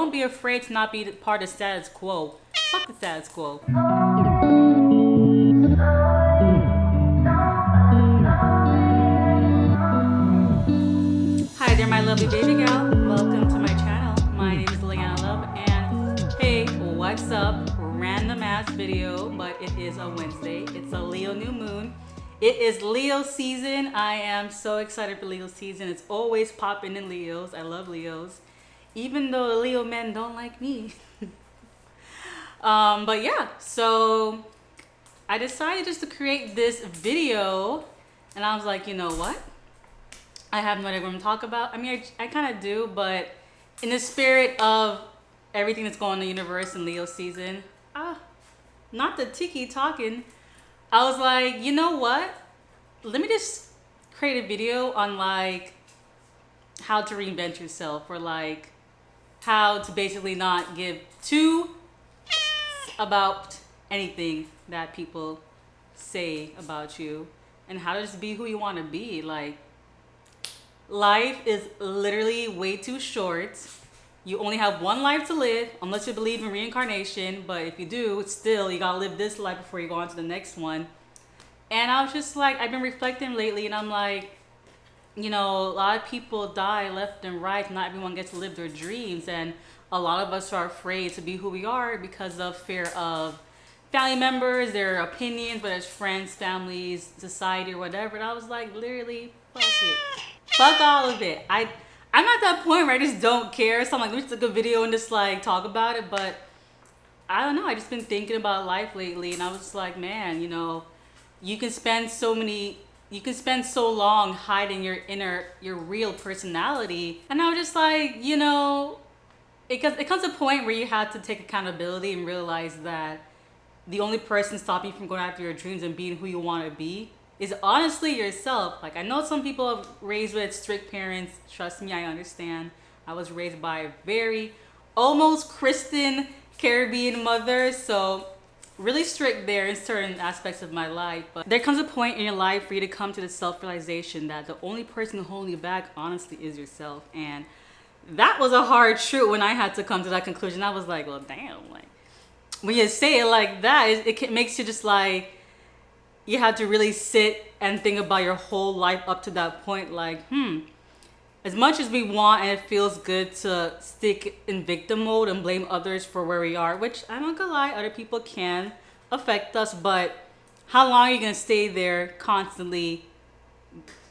Don't be afraid to not be part of status quo. Fuck the status quo. Hi there, my lovely baby gal. Welcome to my channel. My name is Leanna Love, and hey, what's up? Random ass video, but it is a Wednesday. It's a Leo new moon. It is Leo season. I am so excited for Leo season. It's always popping in Leos. I love Leos, even though the Leo men don't like me. But yeah, so I decided just to create this video, and I was like, you know what? I have no idea what I'm gonna talk about. I mean, I kind of do, but in the spirit of everything that's going on in the universe in Leo season, not the tiki talking, I was like, you know what? Let me just create a video on like how to reinvent yourself, or like how to basically not give two about anything that people say about you, and how to just be who you want to be. Like, life is literally way too short. You only have one life to live, unless you believe in reincarnation. But if you do, still, you gotta live this life before you go on to the next one. And I was just like, I've been reflecting lately, and I'm like, you know, a lot of people die left and right. Not everyone gets to live their dreams. And a lot of us are afraid to be who we are because of fear of family members, their opinions, whether it's friends, families, society, or whatever. And I was like, literally, fuck it. Fuck all of it. I'm at that point where I just don't care. So I'm like, let me just take a video and just like talk about it. But I don't know. I just been thinking about life lately, and I was just like, man, you know, you can spend so long hiding your real personality. And I was just like, you know, it comes a point where you have to take accountability and realize that the only person stopping you from going after your dreams and being who you want to be is honestly yourself. Like, I know some people are raised with strict parents. Trust me, I understand. I was raised by a very almost Christian Caribbean mother, so really strict there in certain aspects of my life. But there comes a point in your life for you to come to the self-realization that the only person holding you back honestly is yourself. And that was a hard truth when I had to come to that conclusion. I was like, well, damn, like, when you say it like that, it makes you just like, you have to really sit and think about your whole life up to that point. Like, as much as we want and it feels good to stick in victim mode and blame others for where we are, which I'm not gonna lie, other people can affect us, but how long are you gonna stay there constantly,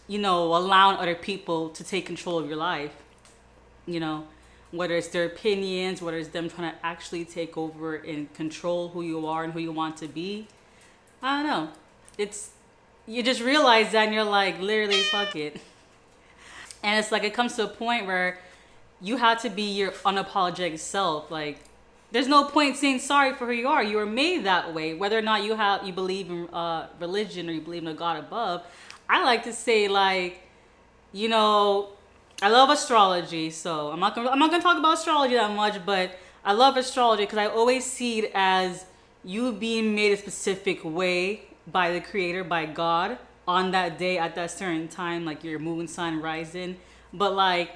you know, allowing other people to take control of your life? You know, whether it's their opinions, whether it's them trying to actually take over and control who you are and who you want to be. I don't know. You just realize that and you're like, literally, fuck it. And it's like, it comes to a point where you have to be your unapologetic self. Like, there's no point saying sorry for who you are. You were made that way. Whether or not you believe in religion or you believe in a God above. I like to say, like, you know, I love astrology, so I'm not gonna talk about astrology that much, but I love astrology because I always see it as you being made a specific way by the creator, by God, on that day at that certain time, like your moon, sun, rising. But like,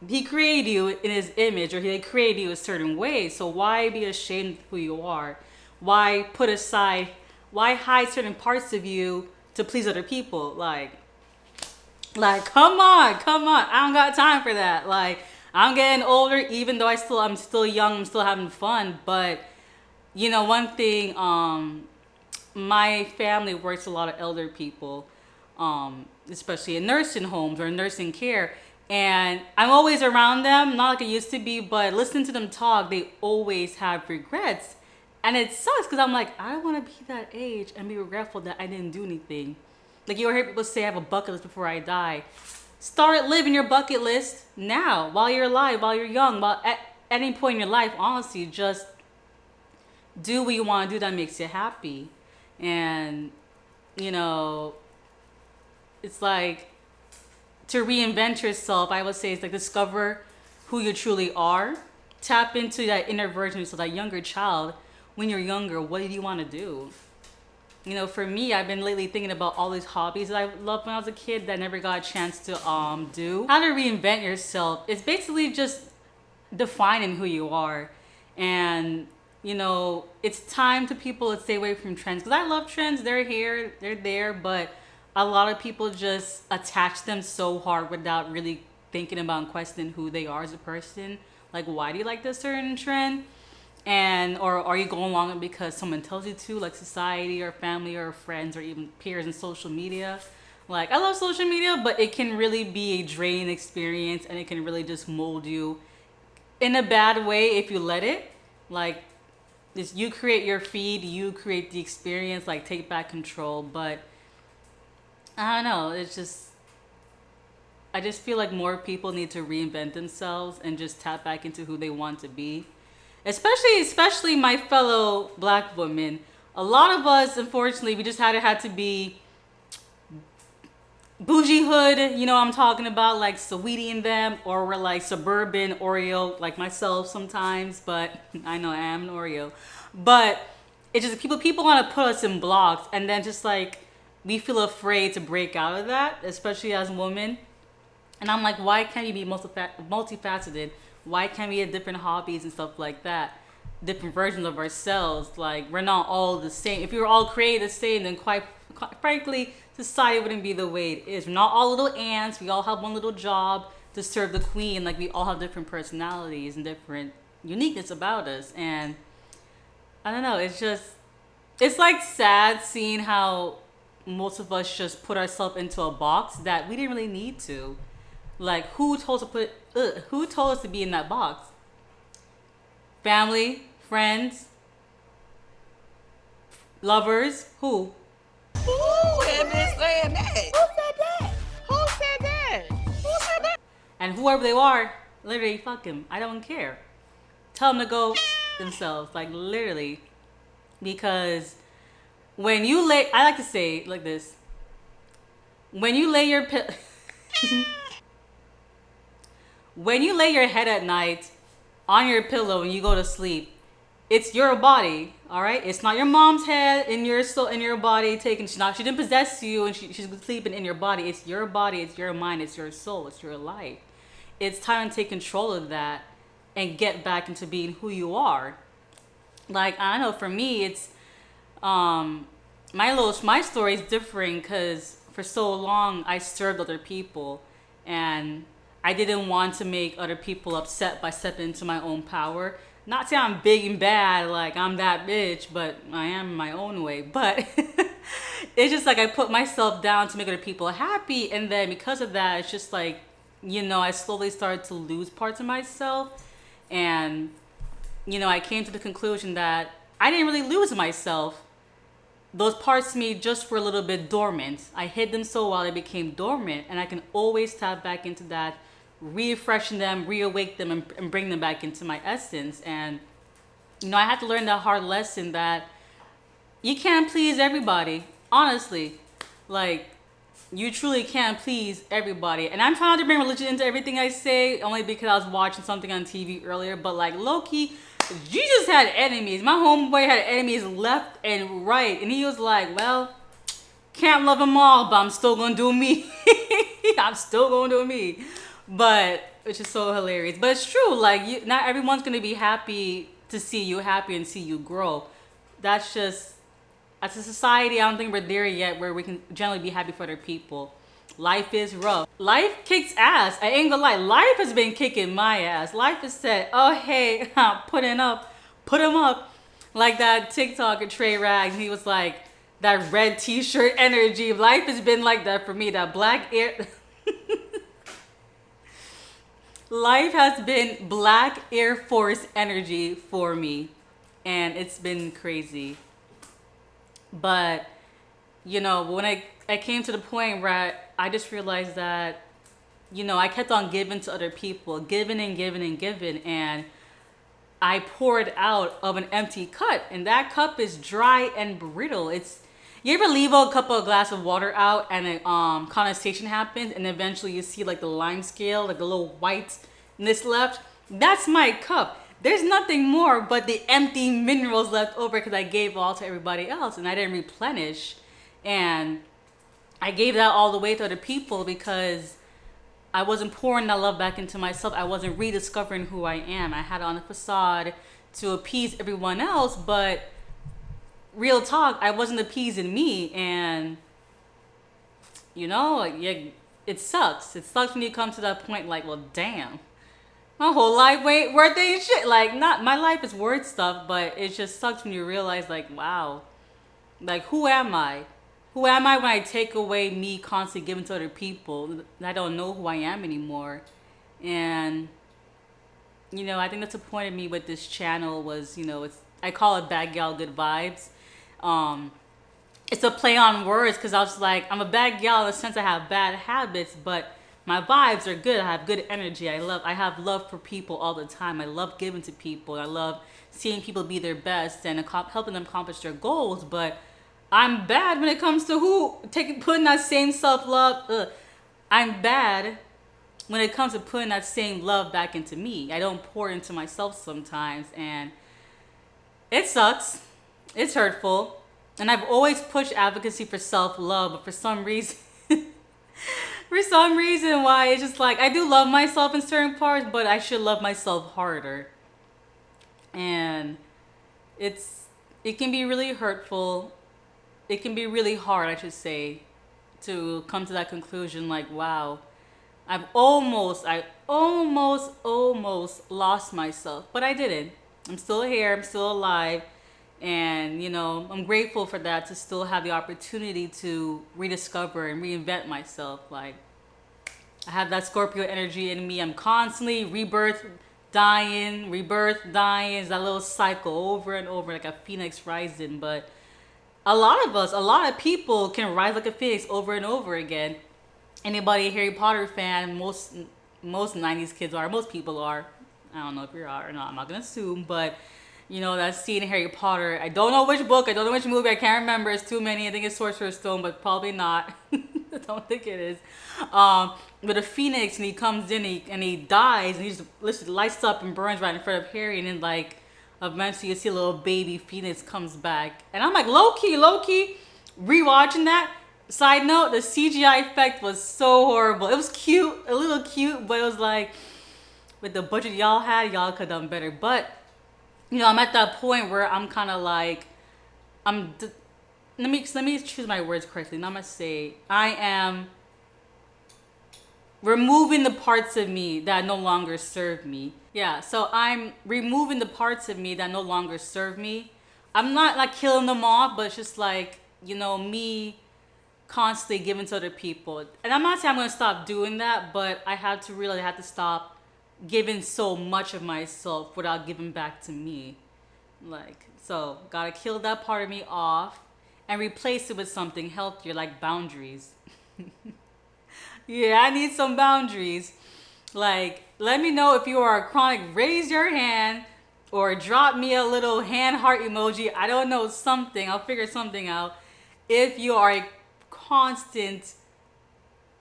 he created you in his image, or he created you a certain way. So why be ashamed of who you are? Why hide certain parts of you to please other people? Like, come on. I don't got time for that. Like, I'm getting older, even though I'm still young, I'm still having fun. But, you know, one thing, my family works with a lot of elder people, especially in nursing homes or nursing care. And I'm always around them, not like I used to be, but listening to them talk, they always have regrets. And it sucks because I'm like, I don't want to be that age and be regretful that I didn't do anything. Like, you hear people say, I have a bucket list before I die. Start living your bucket list now, while you're alive, while you're young, while at any point in your life. Honestly, just do what you want to do that makes you happy. And, you know, it's like, to reinvent yourself, I would say, it's like, discover who you truly are. Tap into that inner version, so that younger child, when you're younger, what do you want to do? You know, for me, I've been lately thinking about all these hobbies that I loved when I was a kid that I never got a chance to do. How to reinvent yourself. It's basically just defining who you are. And, it's time to people to stay away from trends. Because I love trends. They're here, they're there. But a lot of people just attach them so hard without really thinking about and questioning who they are as a person. Like, why do you like this certain trend? And or are you going along because someone tells you to, like society or family or friends or even peers in social media? Like, I love social media, but it can really be a draining experience, and it can really just mold you in a bad way if you let it. Like, you create your feed, you create the experience, like take back control. But I don't know, I just feel like more people need to reinvent themselves and just tap back into who they want to be. Especially my fellow black women. A lot of us, unfortunately, we just had to be bougie hood, I'm talking about, like Saweetie and them, or we're like suburban Oreo, like myself sometimes, but I know I am an Oreo. But it's just people want to put us in blocks, and then just like we feel afraid to break out of that, especially as women. And I'm like, why can't you be multifaceted? Why can't we have different hobbies and stuff like that? Different versions of ourselves. Like, we're not all the same. If we were all created the same, then quite frankly, society wouldn't be the way it is. We're not all little ants. We all have one little job to serve the queen. Like, we all have different personalities and different uniqueness about us. And I don't know, it's like sad seeing how most of us just put ourselves into a box that we didn't really need to. Like, who told us to be in that box? Family, friends, lovers, who? Who had been saying that? Who said that? Who said that? Who said that? And whoever they are, literally, fuck them. I don't care. Tell them to go themselves, like literally. Because when you I like to say it like this. When you lay your when you lay your head at night on your pillow and you go to sleep, it's your body, all right? It's not your mom's head in your soul, in your body taking. She didn't possess you, and she's sleeping in your body. It's your body, it's your mind, it's your soul, it's your life. It's time to take control of that and get back into being who you are. Like, I don't know, for me, it's my story is different because for so long I served other people, and I didn't want to make other people upset by stepping into my own power. Not saying I'm big and bad, like I'm that bitch, but I am in my own way. But it's just like I put myself down to make other people happy, and then because of that, it's just like, I slowly started to lose parts of myself, and I came to the conclusion that I didn't really lose myself. Those parts of me just were a little bit dormant. I hid them so well they became dormant, and I can always tap back into that, refreshing them, reawake them, and bring them back into my essence. And I had to learn that hard lesson that you can't please everybody. Honestly, like, you truly can't please everybody. And I'm trying to bring religion into everything I say, only because I was watching something on TV earlier. But like, low-key, Jesus had enemies. My homeboy had enemies left and right, and he was like, well, can't love them all, but I'm still gonna do me. I'm still gonna do me. But which is so hilarious. But it's true, like, not everyone's gonna be happy to see you happy and see you grow. That's just, as a society, I don't think we're there yet where we can generally be happy for other people. Life is rough. Life kicks ass. I ain't gonna lie. Life has been kicking my ass. Life has said, oh hey, put him up. Like that TikToker Trey Rags. He was like, that red t-shirt energy. Life has been like that for me. That black air. Life has been black Air Force energy for me. And it's been crazy. But, when I came to the point where I just realized that, I kept on giving to other people, giving and giving and giving, and I poured out of an empty cup, and that cup is dry and brittle. You ever leave a glass of water out and a condensation happens, and eventually you see like the lime scale, like the little whiteness left? That's my cup. There's nothing more but the empty minerals left over because I gave all to everybody else and I didn't replenish. And I gave that all the way to other people because I wasn't pouring that love back into myself. I wasn't rediscovering who I am. I had on a facade to appease everyone else, but real talk, I wasn't appeasing me. And yeah, it sucks. It sucks when you come to that point, like, well, damn, my whole life ain't worth ain't shit. Like, not my life is worth stuff, but it just sucks when you realize, like, wow, like, who am I? Who am I when I take away me constantly giving to other people? I don't know who I am anymore. And I think that's the point of me with this channel was, I call it Bad Gal Good Vibes. It's a play on words because I was like, I'm a bad gal in the sense I have bad habits, but my vibes are good. I have good energy. I have love for people all the time. I love giving to people. I love seeing people be their best and helping them accomplish their goals. But I'm bad when it comes to putting that same self-love. I'm bad when it comes to putting that same love back into me. I don't pour into myself sometimes, and it sucks. It's hurtful. And I've always pushed advocacy for self-love, but for some reason, why it's just like, I do love myself in certain parts, but I should love myself harder. And it can be really hurtful. It can be really hard, I should say, to come to that conclusion, like, wow, I almost lost myself, but I didn't. I'm still here. I'm still alive. And, I'm grateful for that, to still have the opportunity to rediscover and reinvent myself. Like, I have that Scorpio energy in me. I'm constantly rebirth, dying. It's that little cycle over and over, like a phoenix rising. But a lot of people can rise like a phoenix over and over again. Anybody a Harry Potter fan, most 90s kids are, most people are. I don't know if you are or not, I'm not going to assume, but that scene in Harry Potter, I don't know which book, I don't know which movie, I can't remember, it's too many. I think it's Sorcerer's Stone, but probably not. I don't think it is. But a phoenix, and he comes in and he dies, and he just lights up and burns right in front of Harry, and then, like, eventually you see a little baby phoenix comes back. And I'm like, low-key, rewatching that. Side note, the CGI effect was so horrible. It was cute, a little cute, but it was like, with the budget y'all had, y'all could have done better. But I'm at that point where I'm kind of like, let me choose my words correctly. Now I'm gonna say, I am removing the parts of me that no longer serve me. Yeah, so I'm removing the parts of me that no longer serve me. I'm not like killing them off, but it's just like, me constantly giving to other people. And I'm not saying I'm gonna stop doing that, but I have to stop giving so much of myself without giving back to me. Like, so gotta kill that part of me off and replace it with something healthier, like boundaries. Yeah, I need some boundaries. Like, let me know if you are a chronic, raise your hand or drop me a little hand heart emoji. I don't know, something, I'll figure something out. If you are a constant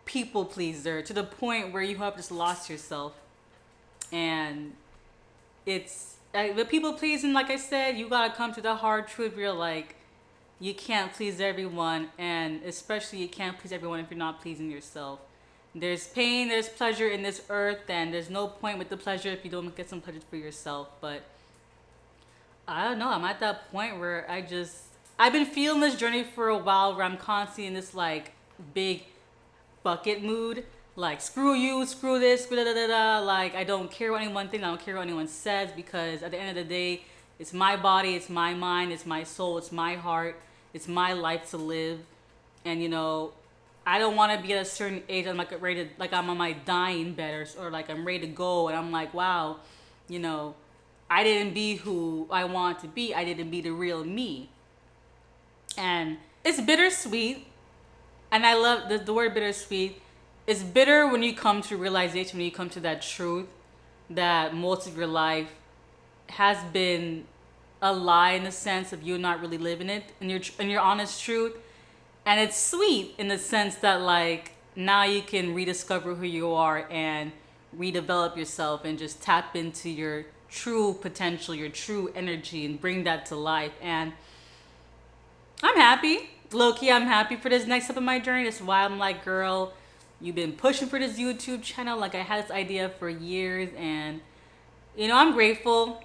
people pleaser to the point where you have just lost yourself. And it's the people pleasing, like I said, you gotta come to the hard truth where you're like, you can't please everyone, and especially you can't please everyone if you're not pleasing yourself. There's pain, there's pleasure in this earth, and there's no point with the pleasure if you don't get some pleasure for yourself. But I don't know, I'm at that point where I've been feeling this journey for a while, where I'm constantly in this like big bucket mood. Like, screw you, screw this, screw da-da-da-da. Like, I don't care what anyone thinks, I don't care what anyone says, because at the end of the day, it's my body, it's my mind, it's my soul, it's my heart, it's my life to live. And, I don't want to be at a certain age, I'm like ready to, like I'm on my dying bed, or like I'm ready to go, and I'm like, wow, I didn't be who I want to be, I didn't be the real me. And it's bittersweet, and I love the word bittersweet. It's bitter when you come to realization, when you come to that truth that most of your life has been a lie, in the sense of you not really living it, and your honest truth. And it's sweet in the sense that, like, now you can rediscover who you are and redevelop yourself and just tap into your true potential, your true energy, and bring that to life. And I'm happy. Low-key, I'm happy for this next step of my journey. That's why I'm like, girl, you've been pushing for this YouTube channel. Like I had this idea for years, and you know, I'm grateful.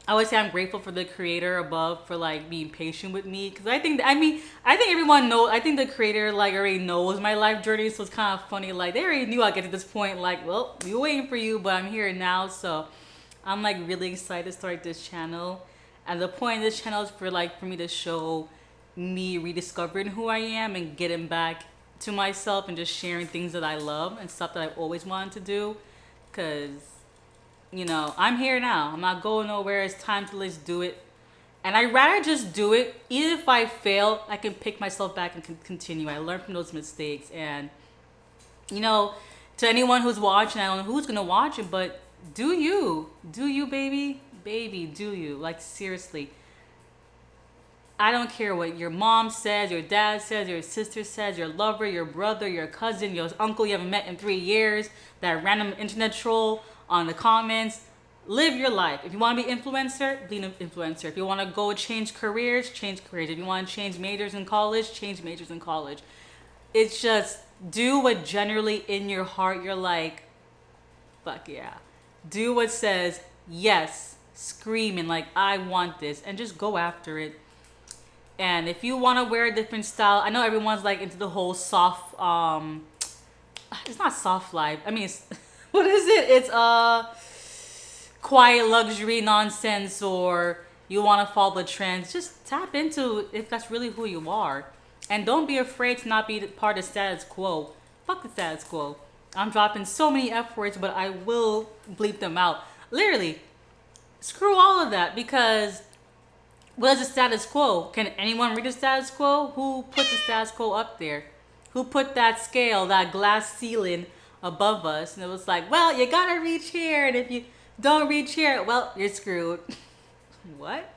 I would say I'm grateful for the creator above for like being patient with me, because I think everyone knows. I think the creator like already knows my life journey, so it's kind of funny. Like they already knew I get to this point. Like, well, we were waiting for you, but I'm here now. So I'm like really excited to start this channel. And the point of this channel is for me to show me rediscovering who I am and getting back to myself and just sharing things that I love and stuff that I've always wanted to do. Cause you know, I'm here now. I'm not going nowhere. It's time to let's do it. And I'd rather just do it. Even if I fail, I can pick myself back and continue. I learn from those mistakes. And, you know, to anyone who's watching, I don't know who's going to watch it, but do you. Do you, baby? Baby, do you. Like, seriously. I don't care what your mom says, your dad says, your sister says, your lover, your brother, your cousin, your uncle you haven't met in 3 years, that random internet troll on the comments. Live your life. If you want to be influencer, be an influencer. If you want to go change careers, change careers. If you want to change majors in college, change majors in college. It's just do what generally in your heart you're like, fuck yeah. Do what says yes, screaming like I want this, and just go after it. And if you want to wear a different style, I know everyone's like into the whole soft it's not soft life. I mean, it's what is it? It's quiet luxury nonsense, or you want to follow the trends. Just tap into if that's really who you are. And don't be afraid to not be part of status quo. Fuck the status quo. I'm dropping so many F words, but I will bleep them out. Literally, screw all of that, because what is the status quo? Can anyone read the status quo? Who put the status quo up there? Who put that scale, that glass ceiling above us? And it was like, well, you gotta reach here, and if you don't reach here, well, you're screwed. What?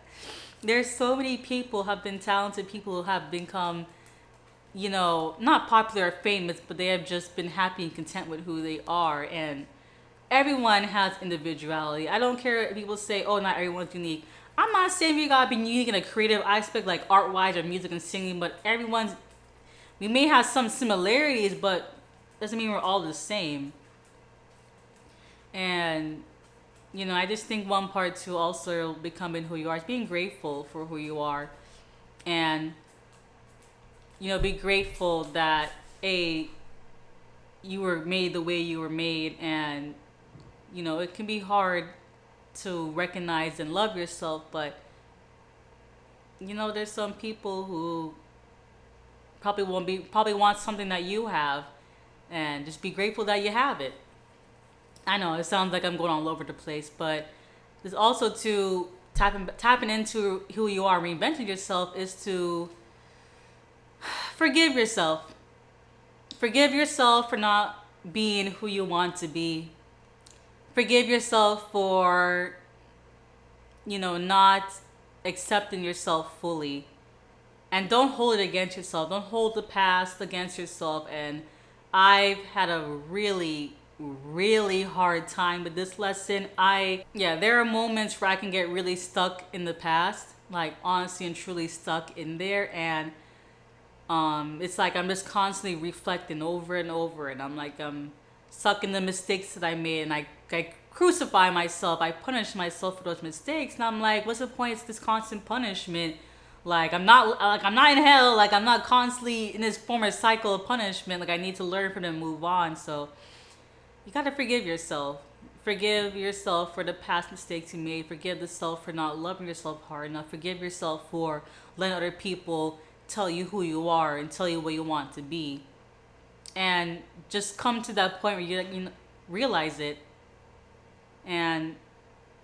There's so many people have been talented people who have become, you know, not popular or famous, but they have just been happy and content with who they are. And everyone has individuality. I don't care if people say, oh, not everyone's unique. I'm not saying you gotta be unique in a creative aspect, like art-wise or music and singing, but we may have some similarities, but doesn't mean we're all the same. And, you know, I just think one part to also becoming who you are is being grateful for who you are. And, you know, be grateful that, you were made the way you were made. And, you know, it can be hard to recognize and love yourself, but, you know, there's some people who probably want something that you have, and just be grateful that you have it. I know it sounds like I'm going all over the place, but there's also to tapping into who you are, reinventing yourself, is to forgive yourself. Forgive yourself for not being who you want to be. Forgive yourself for, you know, not accepting yourself fully. And don't hold it against yourself. Don't hold the past against yourself. And I've had a really, really hard time with this lesson. There are moments where I can get really stuck in the past, like honestly and truly stuck in there. And it's like I'm just constantly reflecting over and over. And I'm like, I'm stuck in the mistakes that I made. And I crucify myself. I punish myself for those mistakes. And I'm like, what's the point? It's this constant punishment. Like I'm not in hell. Like I'm not constantly in this former cycle of punishment. Like I need to learn from it and move on. So you gotta forgive yourself. Forgive yourself for the past mistakes you made. Forgive yourself for not loving yourself hard enough. Forgive yourself for letting other people tell you who you are and tell you what you want to be. And just come to that point where you realize it. And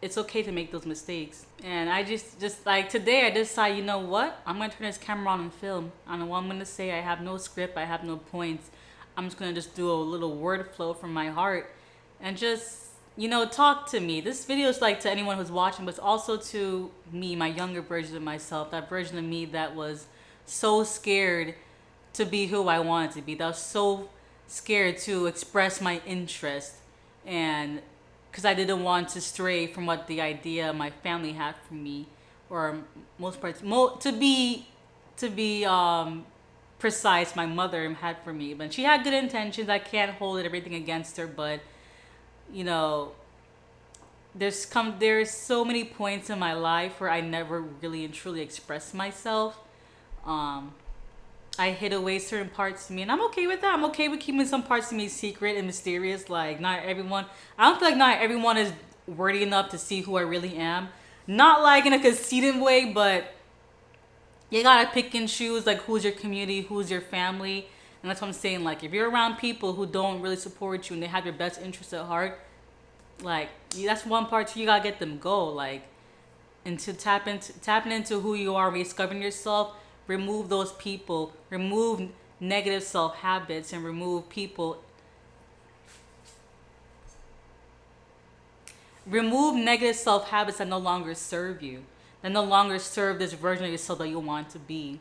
it's okay to make those mistakes. And I just like today I decided, you know what? I'm gonna turn this camera on and film. I don't know what I'm gonna say. I have no script, I have no points. I'm just gonna just do a little word flow from my heart and just, you know, talk to me. This video is like to anyone who's watching, but it's also to me, my younger version of myself, that version of me that was so scared to be who I wanted to be, that was so scared to express my interest, and because I didn't want to stray from what the idea my family had for me, or most parts, to be precise my mother had for me. But she had good intentions. I can't hold everything against her, but you know, there's so many points in my life where I never really and truly expressed myself. Um, I hid away certain parts of me, and I'm okay with that. I'm okay with keeping some parts of me secret and mysterious. Like, not everyone, I don't feel like not everyone is worthy enough to see who I really am. Not like in a conceited way, but you gotta pick and choose like who's your community, who's your family. And that's what I'm saying. Like, if you're around people who don't really support you and they have your best interests at heart, like, that's one part too, you gotta get them go. Like, into tapping into who you are, rediscovering yourself. Remove those people, remove negative self habits, and remove negative self habits that no longer serve you, that no longer serve this version of yourself that you want to be.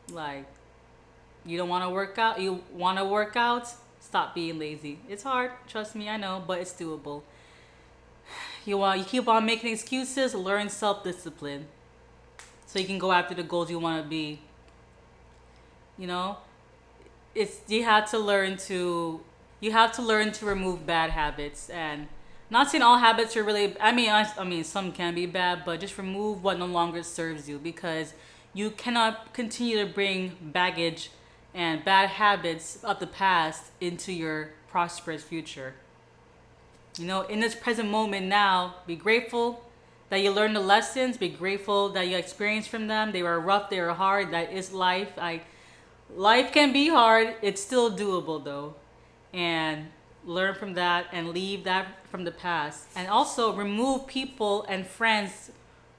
Like, you don't want to work out, you want to work out, stop being lazy. It's hard, trust me, I know, but it's doable. You keep on making excuses, learn self discipline so you can go after the goals you want to be. You know, it's you have to learn to remove bad habits. And not saying all habits are really, I mean some can be bad, but just remove what no longer serves you, because you cannot continue to bring baggage and bad habits of the past into your prosperous future. You know, in this present moment now, be grateful that you learned the lessons. Be grateful that you experienced from them. They were rough, they were hard. That is life. Life can be hard. It's still doable though. And learn from that and leave that from the past. And also remove people and friends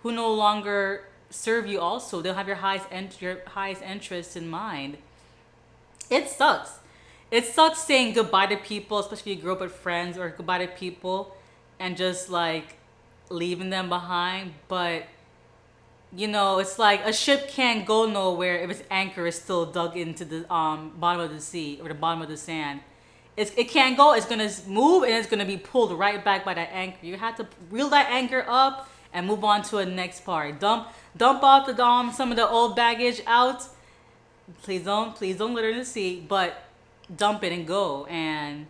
who no longer serve you also. They'll have your highest interests in mind. It sucks. It sucks saying goodbye to people, especially if you grew up with friends, or goodbye to people and just like leaving them behind. But you know, it's like a ship can't go nowhere if its anchor is still dug into the bottom of the sea or the bottom of the sand. It can't go. It's gonna move and it's gonna be pulled right back by that anchor. You have to reel that anchor up and move on to a next part. Dump off the some of the old baggage out. Please don't let her see, but dump it and go. And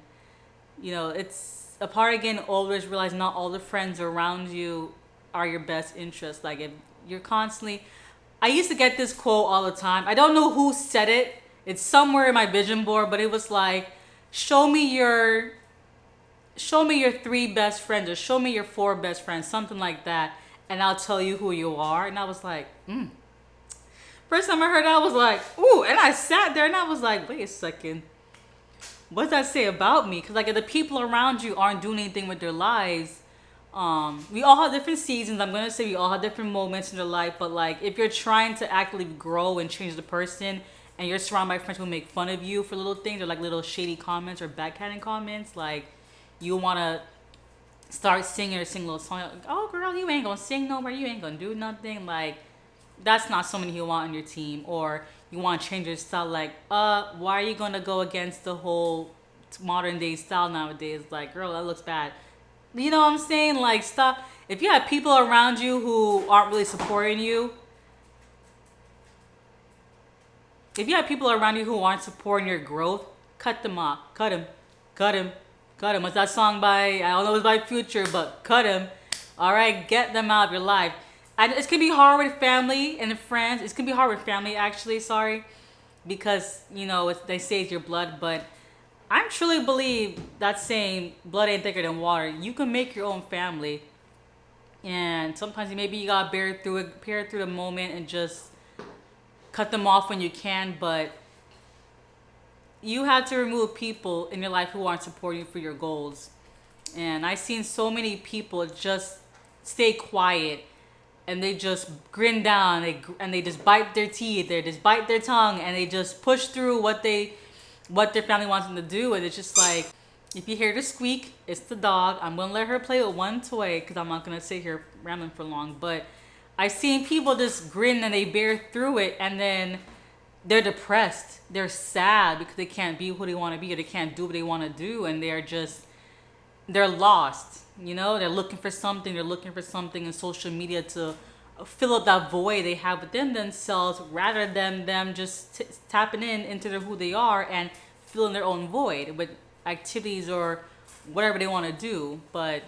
you know, it's a part again. Always realize not all the friends around you are your best interest. Like, if you're constantly, I used to get this quote all the time. I don't know who said it. It's somewhere in my vision board, but it was like, show me your 3 best friends, or show me your 4 best friends, something like that, and I'll tell you who you are. And I was like, First time I heard that, I was like, ooh, and I sat there and I was like, wait a second. What does that say about me? Because like, if the people around you aren't doing anything with their lives, we all have different seasons. I'm gonna say we all have different moments in their life, but like, if you're trying to actively grow and change the person, and you're surrounded by friends who make fun of you for little things, or like little shady comments or backhanding comments, like, you wanna start singing or sing a little song, like, oh girl, you ain't gonna sing no more, you ain't gonna do nothing. Like, that's not somebody you want on your team. Or you want to change your style, like, why are you gonna go against the whole modern day style nowadays? Like, girl, that looks bad. You know what I'm saying? Like, stop. If you have people around you who aren't really supporting you, if you have people around you who aren't supporting your growth, cut them off. Cut them. Cut them. Cut them. What's that song by, I don't know if it's by Future, but cut them. All right, get them out of your life. And it's gonna be hard with family and friends. It's gonna be hard with family, actually, sorry, because, you know, they say it's your blood, but I truly believe that saying, blood ain't thicker than water. You can make your own family, and sometimes maybe you gotta bear through the moment and just cut them off when you can. But you have to remove people in your life who aren't supporting you for your goals. And I've seen so many people just stay quiet, and they just grin down, and they just bite their teeth, they just bite their tongue, and they just push through what their family wants them to do. And it's just like, if you hear the squeak, it's the dog. I'm gonna let her play with one toy because I'm not gonna sit here rambling for long. But I've seen people just grin and they bear through it, and then they're depressed, they're sad because they can't be who they want to be, or they can't do what they want to do, and they're lost. You know, they're looking for something in social media to fill up that void they have within themselves, rather than them just tapping into who they are and filling their own void with activities or whatever they want to do. But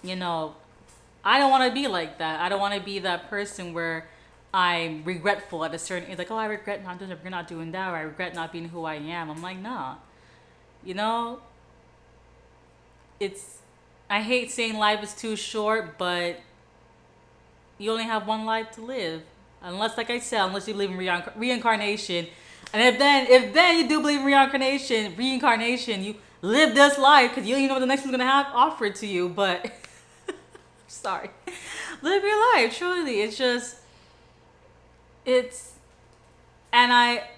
you know, I don't want to be like that. I don't want to be that person where I'm regretful at a certain age, like, oh, I regret not doing it, we're not doing that, or I regret not being who I am. I'm like, nah. You know, it's, I hate saying life is too short, but you only have one life to live. Unless, like I said, unless you believe in reincarnation. And if then you do believe in reincarnation, you live this life because you don't even know what the next one's gonna have offered to you. But sorry, live your life. Truly, it's just, it's, and I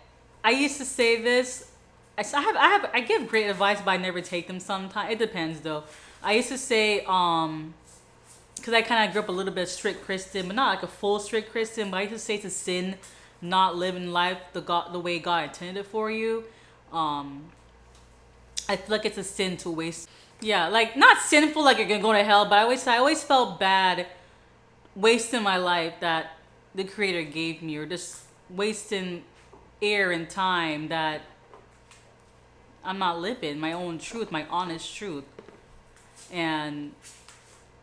used to say this. I give great advice, but I never take them. Sometimes it depends, though. I used to say, because I kind of grew up a little bit strict Christian, but not like a full strict Christian. But I used to say to sin, not living life the way God intended it for you. I feel like it's a sin to waste. Yeah, like not sinful, like you're gonna go to hell. But I always felt bad wasting my life that the Creator gave me, or just wasting air and time that I'm not living my own truth, my honest truth. And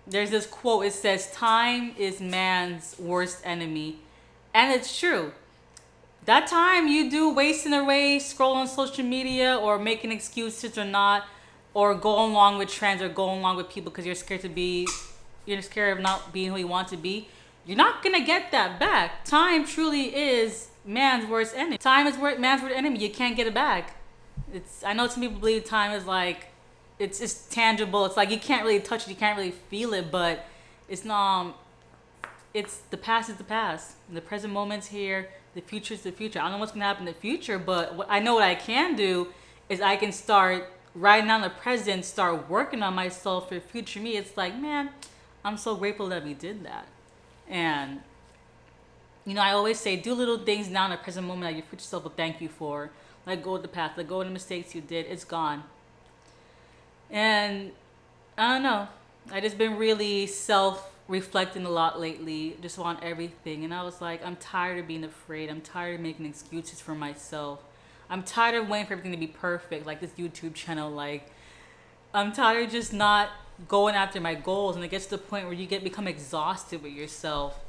there's this quote, it says, time is man's worst enemy. And it's true. That time you do wasting away scrolling social media or making excuses or not, or going along with trends or going along with people because you're scared of not being who you want to be, you're not going to get that back. Time truly is man's worst enemy. Time is man's worst enemy. You can't get it back. I know some people believe time is like, it's tangible. It's like you can't really touch it, you can't really feel it, but it's not. It's the past is the past. The present moment's here. The future is the future. I don't know what's gonna happen in the future, but I know what I can do is I can start right now in the present, start working on myself for future me. It's like, man, I'm so grateful that we did that. And you know, I always say, do little things now in the present moment that your future self will thank you for. Let go of the past. Let go of the mistakes you did. It's gone. And I don't know. I just been really self-reflecting a lot lately, just on everything. And I was like, I'm tired of being afraid. I'm tired of making excuses for myself. I'm tired of waiting for everything to be perfect, like this YouTube channel. Like, I'm tired of just not going after my goals. And it gets to the point where you become exhausted with yourself.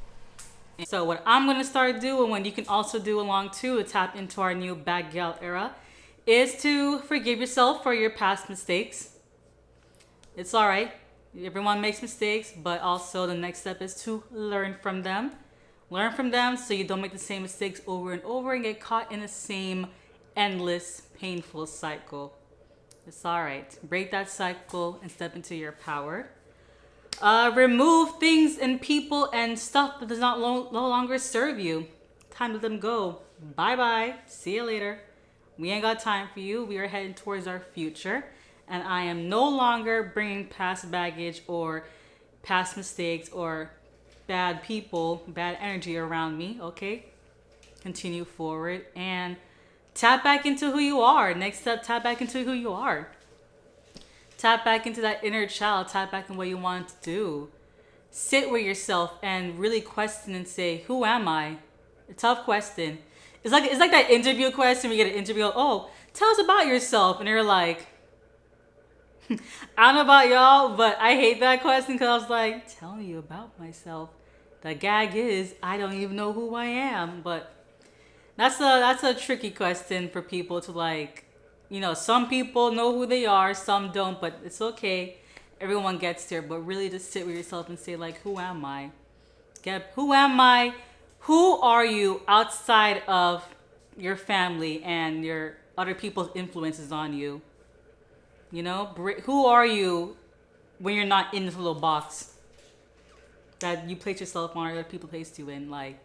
And so what I'm going to start doing, when you can also do along too, to tap into our new bad gal era, is to forgive yourself for your past mistakes. It's all right. Everyone makes mistakes, but also the next step is to learn from them. Learn from them so you don't make the same mistakes over and over and get caught in the same endless, painful cycle. It's all right. Break that cycle and step into your power. Remove things and people and stuff that does not no longer serve you. Time to let them go. Bye-bye. See you later. We ain't got time for you. We are heading towards our future. And I am no longer bringing past baggage or past mistakes or bad people, bad energy around me, okay? Continue forward and tap back into who you are. Next step, tap back into who you are. Tap back into that inner child. Tap back in what you want to do. Sit with yourself and really question and say, who am I? A tough question. It's like that interview question. We get an interview, oh, tell us about yourself. And they're like, I don't know about y'all, but I hate that question because I was like, tell me about myself. The gag is, I don't even know who I am. But that's a tricky question for people to like, you know, some people know who they are, some don't, but it's okay. Everyone gets there, but really just sit with yourself and say like, who am I? Who am I? Who are you outside of your family and your other people's influences on you? You know, who are you when you're not in this little box that you place yourself on or other people place you in? Like,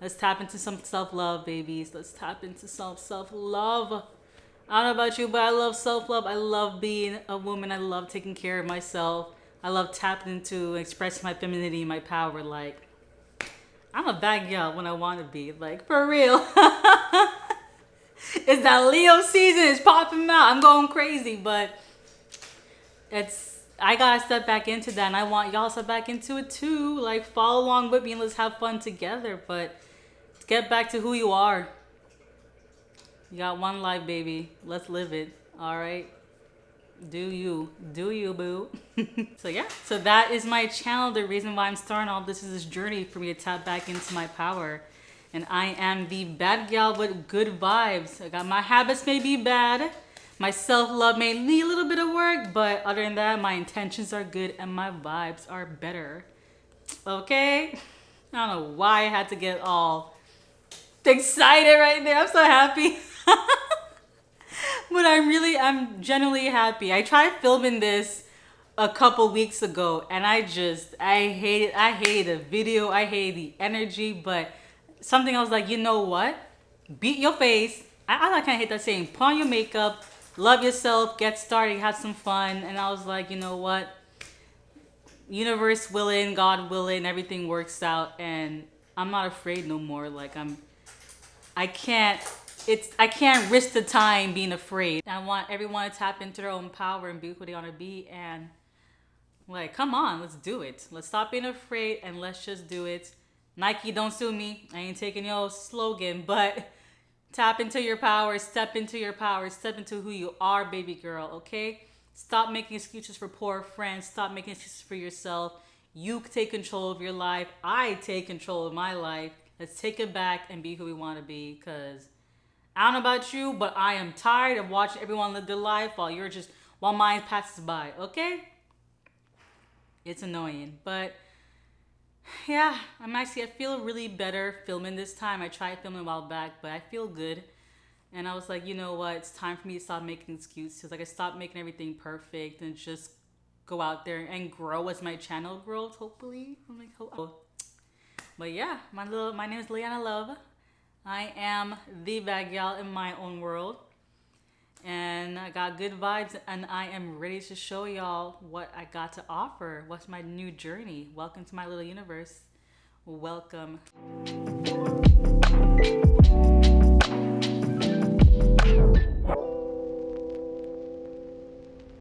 let's tap into some self-love, babies. Let's tap into self-love. I don't know about you, but I love self-love. I love being a woman. I love taking care of myself. I love tapping into and expressing my femininity and my power. Like, I'm a bad gal when I want to be. Like, for real. It's that Leo season. It's popping out. I'm going crazy, but I gotta step back into that, and I want y'all to step back into it too. Like, follow along with me and let's have fun together. But get back to who you are. You got one life, baby. Let's live it. All right. Do you, boo? So yeah, so that is my channel. The reason why I'm starting all this is this journey for me to tap back into my power. And I am the bad gal with good vibes. I got my habits may be bad. My self-love may need a little bit of work, but other than that, my intentions are good and my vibes are better. Okay? I don't know why I had to get all excited right there. I'm so happy. But I'm genuinely happy. I tried filming this a couple weeks ago and I hate it. I hate the video. I hate the energy, but something I was like, you know what? Beat your face. I kind of hate that saying. Put on your makeup, love yourself, get started, have some fun. And I was like, you know what? Universe willing, God willing, everything works out, and I'm not afraid no more. Like I can't risk the time being afraid. I want everyone to tap into their own power and be who they want to be. And like, come on, let's do it. Let's stop being afraid and let's just do it. Nike, don't sue me. I ain't taking your slogan, but tap into your power, step into your power, step into who you are, baby girl, okay? Stop making excuses for poor friends. Stop making excuses for yourself. You take control of your life. I take control of my life. Let's take it back and be who we want to be, because I don't know about you, but I am tired of watching everyone live their life while mine passes by, okay? It's annoying, but yeah, I feel really better filming this time. I tried filming a while back, but I feel good. And I was like, you know what? It's time for me to stop making excuses. Like, I stopped making everything perfect and just go out there and grow as my channel grows, hopefully. I'm like, but yeah, my name is Liana Love. I am the bad gal in my own world. And I got good vibes, and I am ready to show y'all what I got to offer. What's my new journey? Welcome to my little universe. Welcome.